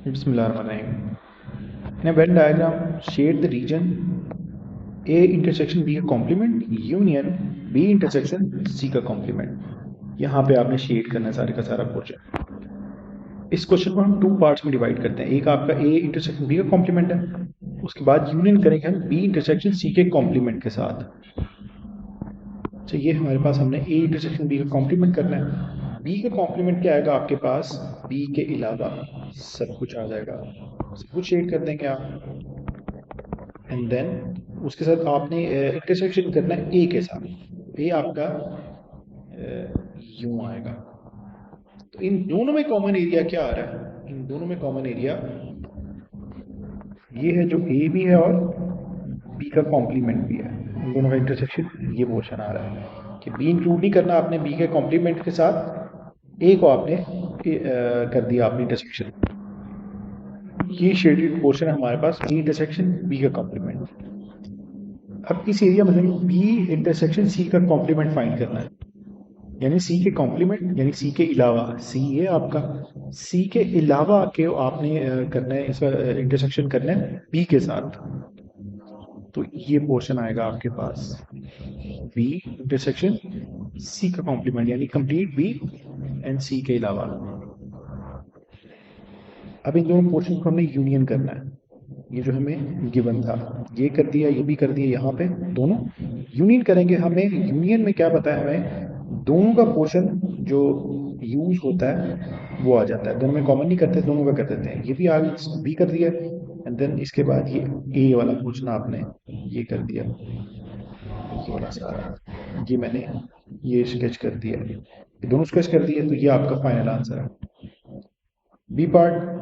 Bismillahirrahmanirrahim. In a Venn diagram, shade the region A intersection B का complement union B intersection C का complement. यहाँ पे आपने shade करना है सारे का सारा पोर्शन। इस क्वेश्चन को हम टू पार्ट्स में डिवाइड करते हैं। एक आपका ए इंटरसेक्शन बी का कॉम्प्लीमेंट है, उसके बाद यूनियन करेंगे हम बी इंटरसेक्शन सी के कॉम्प्लीमेंट के साथ। तो ये हमारे पास हमने ए इंटरसेक्शन बी का कॉम्प्लीमेंट करना है। बी का कॉम्प्लीमेंट क्या आएगा आपके पास, बी के अलावा सब कुछ आ जाएगा, सब कुछ शेड कर देंगे आप। एंड देन उसके साथ आपने इंटरसेक्शन करना है ए के साथ। ए आपका यूं आएगा। तो इन दोनों में कॉमन एरिया क्या आ रहा है, इन दोनों में कॉमन एरिया ये है जो ए भी है और बी का कॉम्प्लीमेंट भी है। इन दोनों का इंटरसेक्शन ये पोर्शन आ रहा है कि बी इंक्लूड नहीं करना आपने बी के कॉम्प्लीमेंट के साथ, ए को आपने कर दिया आपने इंटरसेक्शन। ये शेडेड पोर्शन है हमारे पास बी इंटरसेक्शन बी का कॉम्प्लीमेंट। अब इस एरिया में बी इंटरसेक्शन सी का कॉम्प्लीमेंट फाइंड करना है, यानी सी के कॉम्प्लीमेंट यानी सी के अलावा। सी है आपका, सी के अलावा के आपने करना है इसका इंटरसेक्शन करना है बी के साथ। तो ये पोर्शन आएगा आपके पास बी इंटरसेक्शन सी का कॉम्प्लीमेंट यानी कंप्लीट बी एंड सी के अलावा। अब इन दोनों पोर्शन को हमने यूनियन करना है। ये जो हमें गिवन था ये कर दिया, ये भी कर दिया, यहाँ पे दोनों यूनियन करेंगे। हमें यूनियन में क्या पता है, हमें दोनों का पोर्शन जो यूज होता है वो आ जाता है। दोनों में कॉमन नहीं करते, दोनों का कर देते हैं। ये भी आगे भी कर दिया एंड देन इसके बाद ये ए वाला पोर्शन आपने ये कर दिया, ये वाला सारा ये मैंने ये स्केच कर दिया, ये दोनों स्केच कर दिए। तो ये आपका फाइनल आंसर है। B part,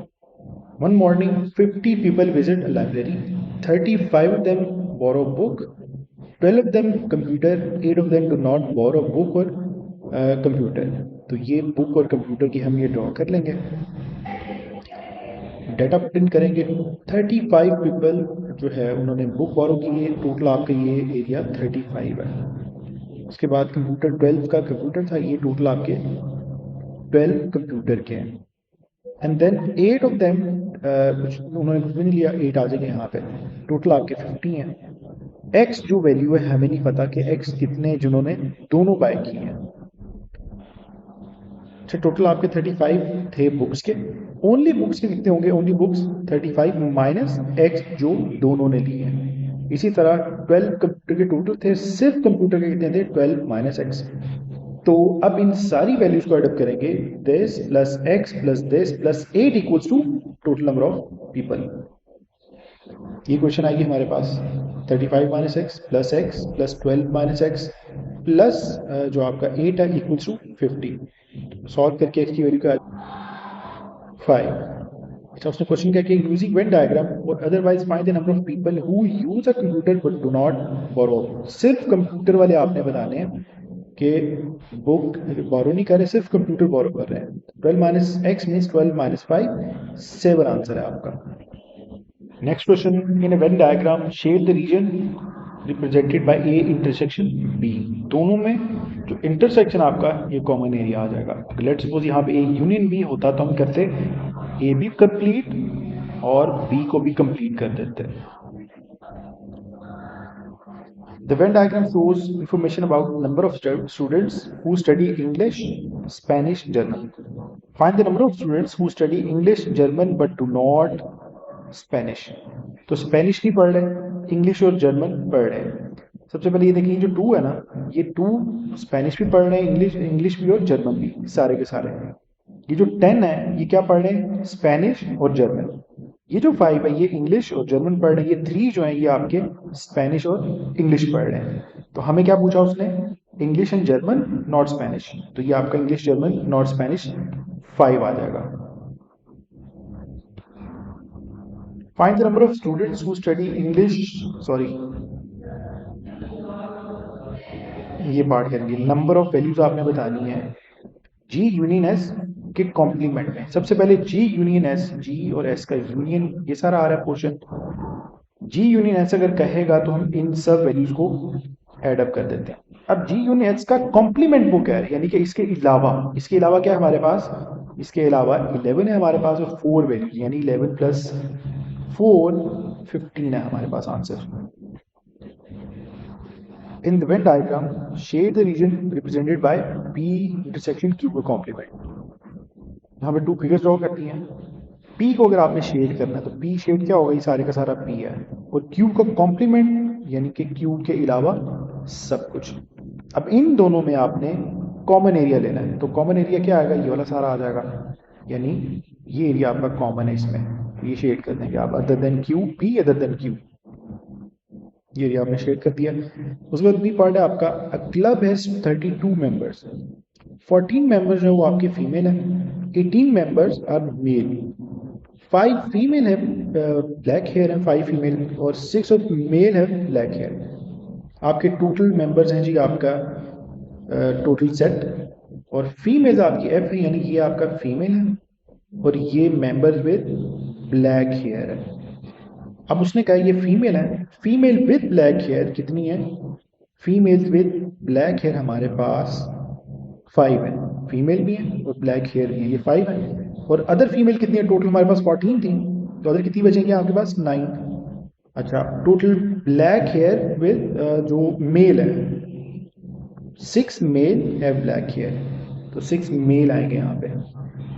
one morning 50 people visit a library, 35 of them borrow book, 12 of them computer, 8 of them do not borrow book और कंप्यूटर। तो ये बुक और कंप्यूटर की हम ये ड्रॉ कर लेंगे, डाटा पुट इन करेंगे। 35 पीपल जो है उन्होंने बुक बोरो की है, टोटल आपका ये एरिया 35 है। उसके बाद कंप्यूटर 12 का कंप्यूटर था, ये टोटल आपके 12 कंप्यूटर के हैं। एंड देन 8 ऑफ देम कुछ उन्होंने कुछ भी नहीं लिया, 8 आ जाएंगे यहाँ पे, टोटल आपके 50 हैं। एक्स जो वैल्यू है हमें नहीं पता कि एक्स कितने जिन्होंने दोनों बाय किए हैं। अच्छा, टोटल आपके 35 थे बुक्स के, ओनली बुक्स के कितने होंगे, ओनली बुक्स 35 माइनस एक्स जो दोनों ने लिए हैं। इसी तरह 12 कंप्यूटर के टोटल थे, सिर्फ कंप्यूटर के कितने थे, 12 माइनस एक्स। तो अब इन सारी वैल्यूज को एडअप करेंगे, this plus x plus this plus 8 equals to total number of people. ये क्वेश्चन आएगी हमारे पास 35 minus x plus 12 minus x plus जो आपका 8 है इक्वल्स टू 50। सॉल्व करके एक्स की वैल्यू का 5। अच्छा, उसने क्वेश्चन क्या किया, यूजिंग वेन डायग्राम और otherwise find the number of people who use a computer but do not borrow. सिर्फ कंप्यूटर वाले आपने बताने हैं कि बुक बोरो नहीं कर रहे, सिर्फ कंप्यूटर बोरो कर रहे हैं। 12 minus X means 12 minus 5, 7 answer है आपका। Next question, in Venn diagram shade the region represented by A intersection B. दोनों में जो इंटरसेक्शन आपका ये कॉमन एरिया आ जाएगा। लेट्स सपोज यहाँ पे ए यूनियन बी होता तो हम करते ए भी कंप्लीट और बी को भी कंप्लीट कर देते। The Venn diagram shows information about number of students who study English, Spanish, German. Find the number of students who study English, German but do not Spanish. तो स्पेनिश नहीं पढ़ रहे, English और German पढ़ रहे हैं। सबसे पहले ये देखिए, जो 2 है ना, ये 2 स्पेनिश भी पढ़ रहे हैं, इंग्लिश भी और जर्मन भी, सारे के सारे। ये जो 10 है ये क्या पढ़ रहे हैं, स्पेनिश और जर्मन। ये जो 5 है ये इंग्लिश और जर्मन पढ़ रहे हैं। ये 3 जो है ये आपके स्पेनिश और इंग्लिश पढ़ रहे हैं। तो हमें क्या पूछा उसने, English and German not Spanish. तो ये आपका इंग्लिश जर्मन नॉट स्पेनिश 5 आ जाएगा। Find the number of students who study English, sorry ये पार्ट करेंगे। नंबर ऑफ वैल्यूज आपने बतानी है जी यूनियन एस के कॉम्प्लीमेंट में। सबसे पहले जी यूनियन एस, जी और एस का यूनियन, ये सारा आ रहा है पोर्शन। जी यूनियन एस अगर कहेगा तो हम इन सब वैल्यूज को एड अप कर देते हैं। अब जी यूनियन एस का कॉम्प्लीमेंट वो कह रहे हैं, यानी कि इसके अलावा क्या है हमारे पास, इसके अलावा 11 है हमारे पास और 4 वैल्यूज, यानी 11 प्लस 4 15 है हमारे पास answer. In the Venn diagram, shade the region represented by P intersection Q का complement। यहाँ पे 2 फिगर्स ड्रॉ करती हैं। P को अगर आपने शेड करना है तो P शेड क्या होगा, ये सारे का सारा P है, और Q का कॉम्प्लीमेंट यानी कि Q के अलावा सब कुछ। अब इन दोनों में आपने कॉमन एरिया लेना है, तो कॉमन एरिया क्या आएगा, ये वाला सारा आ जाएगा, यानी ये एरिया आपका कॉमन है इसमें, ये शेड कर देंगे आप, other than Q, P other than Q, ये एरिया आपने शेड कर दिया। उसके बाद बी पार्ट है आपका, a club has 32 members, 14 members जो वो आपके फीमेल हैं, 18 मेंबर्स आर मेल, 5 फीमेल है ब्लैक हेयर है, 5 फीमेल, और 6 ऑफ मेल है ब्लैक हेयर। आपके टोटल मेंबर्स हैं जी आपका टोटल सेट, और फीमेल आपकी एफ है, यानी ये आपका फीमेल है और ये मेंबर्स विद ब्लैक हेयर है। अब उसने कहा ये फीमेल है, फीमेल विद ब्लैक हेयर कितनी है, फीमेल विद ब्लैक हेयर हमारे पास 5 है, फीमेल भी है और ब्लैक हेयर भी है, ये 5 है, और अदर फीमेल कितनी है, टोटल हमारे पास 14 थी, तो अदर कितनी बचेंगे आपके पास 9। अच्छा, टोटल ब्लैक हेयर विद जो मेल है, 6 मेल है ब्लैक हेयर, तो 6 मेल आएंगे यहाँ पे,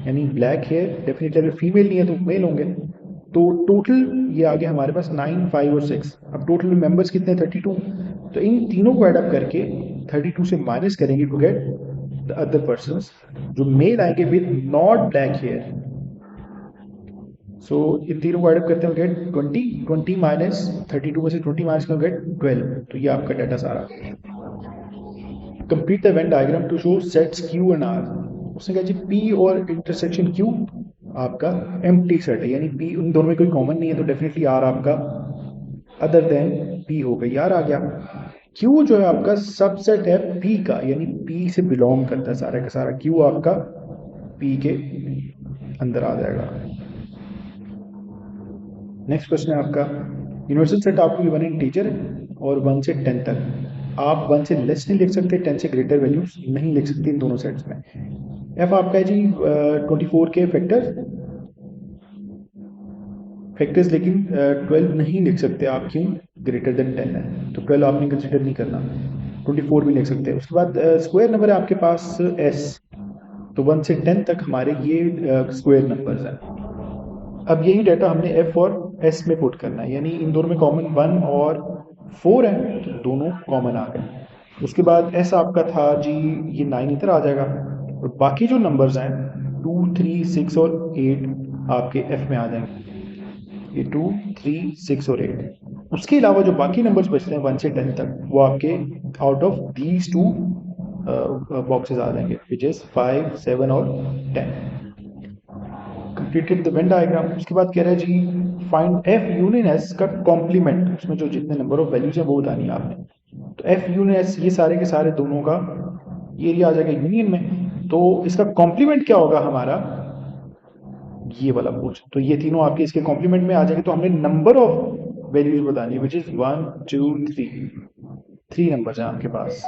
यानी ब्लैक हेयर डेफिनेटली, अगर फीमेल नहीं है तो मेल होंगे, तो टोटल ये आ गया हमारे पास 9, 5 और 6। अब टोटल मेंबर्स कितने, 32, तो इन तीनों को एडअप करके 32 से माइनस करेंगे to get the other persons, जो मेल आएंगे with not black hair. So इन तीनों को एडअप करते हैं गेट 20 माइनस 32 में से 20 माइनस करेंगे गेट 12, तो ये आपका डाटा सारा। Complete the Venn diagram to show sets Q and R। उसने कहा जी P और इंटरसेक्शन Q आपका एम्प्टी सेट है, यानी P उन दोनों में कोई कॉमन नहीं है, तो डेफिनेटली R आपका अदर देन P हो गई, R आ गया। Q जो है आपका सबसेट है P का, यानी P से बिलोंग करता है सारा का सारा, Q आपका P के अंदर आ जाएगा। नेक्स्ट क्वेश्चन है आपका, यूनिवर्सल सेट आपको गिवन इंटीजर और 1 से 10 तक, आप 1 से लेस नहीं लिख सकते, 10 से ग्रेटर वैल्यूज नहीं लिख सकते इन दोनों सेट्स में। एफ आपका है जी 24 के फैक्टर्स, लेकिन 12 नहीं लिख सकते आप, क्यों, ग्रेटर देन 10 है, तो 12 आपने कंसिडर नहीं करना, 24 भी लिख सकते हैं। उसके बाद स्क्वायर नंबर है आपके पास S, तो 1 से 10 तक हमारे ये स्क्वायर नंबर्स हैं। अब यही डाटा हमने F और S में पुट करना है, यानी इन दोनों में कॉमन 1 और 4 है, तो दोनों कॉमन आ गए। उसके बाद S आपका था जी, ये 9 इधर आ जाएगा, और बाकी जो नंबर्स हैं 2, 3, 6 और 8 आपके F में आ जाएंगे, ये 2, 3, 6 और 8। उसके अलावा जो बाकी नंबर्स बचते हैं 1 से 10 तक, वो आपके आउट ऑफ दीज 2 बॉक्सेस आ जाएंगे, विच इज 5, 7 और 10। Completed the Venn diagram. उसके बाद कह रहा है जी फाइंड F यूनियन S का कॉम्प्लीमेंट, उसमें जो जितने नंबर ऑफ वैल्यूज हैं वो बतानी है आपने, तो F यूनियन S ये सारे के सारे दोनों का ये एरिया आ जाएगा यूनियन में, तो इसका कॉम्प्लीमेंट क्या होगा हमारा, ये वाला पोर्शन, तो ये तीनों आपके इसके कॉम्प्लीमेंट में आ जाएंगे, तो हमने नंबर ऑफ वैल्यूज बतानी है, विच इज 1, 2, 3 नंबर्स हैं आपके पास।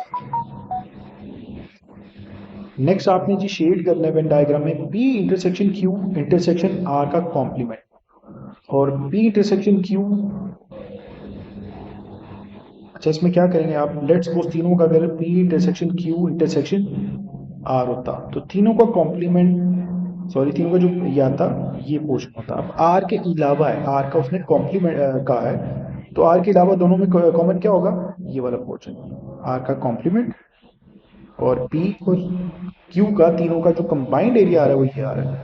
नेक्स्ट आपने जी शेड करना है वेन डायग्राम में P intersection Q intersection R का कॉम्प्लीमेंट, और P इंटरसेक्शन Q, अच्छा इसमें क्या करेंगे आप, लेट्स सपोज तीनों का अगर P intersection Q intersection R होता, तो तीनों का कॉम्प्लीमेंट, सॉरी तीनों का जो ये आता ये पोर्शन होता। अब R के अलावा है, R का उसने कॉम्प्लीमेंट कहा है, तो R के अलावा दोनों में कॉमन क्या होगा, ये वाला पोर्शन, R का कॉम्प्लीमेंट, और P और Q का तीनों का जो कंबाइंड एरिया आ रहा है वो ये आ रहा है,